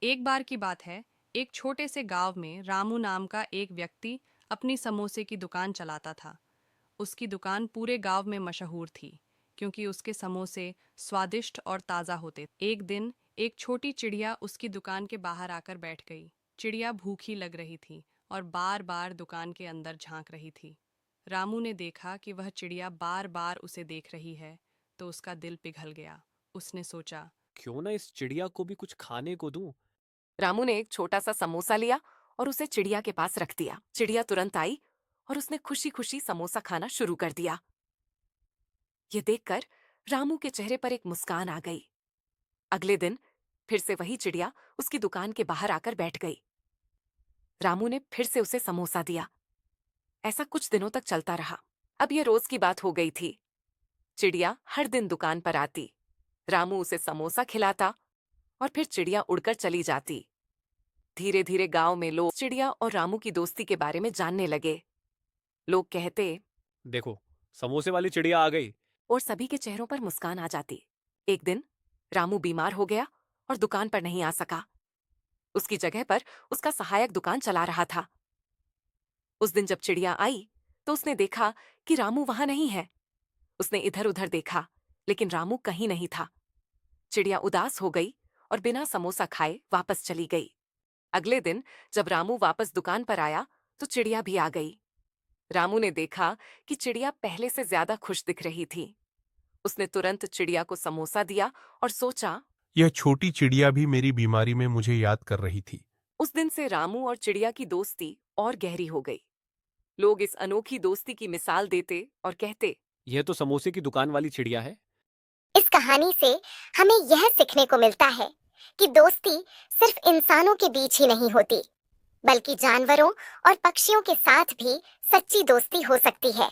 एक बार की बात है, एक छोटे से गांव में रामू नाम का एक व्यक्ति अपनी समोसे की दुकान चलाता था। उसकी दुकान पूरे गांव में मशहूर थी, क्योंकि उसके समोसे स्वादिष्ट और ताज़ा होते। एक दिन एक छोटी चिड़िया उसकी दुकान के बाहर आकर बैठ गई। चिड़िया भूखी लग रही थी और बार बार दुकान के अंदर झांक रही थी। रामू ने देखा कि वह चिड़िया बार बार उसे देख रही है, तो उसका दिल पिघल गया। उसने सोचा, क्यों ना इस चिड़िया को भी कुछ खाने को दूं। रामू ने एक छोटा सा समोसा लिया और उसे चिड़िया के पास रख दिया। चिड़िया तुरंत आई और उसने खुशी खुशी समोसा खाना शुरू कर दिया। ये देखकर रामू के चेहरे पर एक मुस्कान आ गई। अगले दिन फिर से वही चिड़िया उसकी दुकान के बाहर आकर बैठ गई। रामू ने फिर से उसे समोसा दिया। ऐसा कुछ दिनों तक चलता रहा। अब ये रोज की बात हो गई थी। चिड़िया हर दिन दुकान पर आती, रामू उसे समोसा खिलाता और फिर चिड़िया उड़कर चली जाती। धीरे धीरे गांव में लोग चिड़िया और रामू की दोस्ती के बारे में जानने लगे। लोग कहते देखो, समोसे वाली चिड़िया आ गई। और सभी के चेहरों पर मुस्कान आ जाती। एक दिन रामू बीमार हो गया और दुकान पर नहीं आ सका। उसकी जगह पर उसका सहायक दुकान चला रहा था। उस दिन जब चिड़िया आई तो उसने देखा कि रामू वहां नहीं है। उसने इधर उधर देखा, लेकिन रामू कहीं नहीं था। चिड़िया उदास हो गई और बिना समोसा खाए वापस चली गई। अगले दिन जब रामू वापस दुकान पर आया तो चिड़िया भी आ गई। रामू ने देखा कि चिड़िया पहले से ज्यादा खुश दिख रही थी। उसने तुरंत चिड़िया को समोसा दिया और सोचा, यह छोटी चिड़िया भी मेरी बीमारी में मुझे याद कर रही थी। उस दिन से रामू और चिड़िया की दोस्ती और गहरी हो गई। लोग इस अनोखी दोस्ती की मिसाल देते और कहते, यह तो समोसे की दुकान वाली चिड़िया है। इस कहानी से हमें यह सीखने को मिलता है कि दोस्ती सिर्फ इंसानों के बीच ही नहीं होती, बल्कि जानवरों और पक्षियों के साथ भी सच्ची दोस्ती हो सकती है।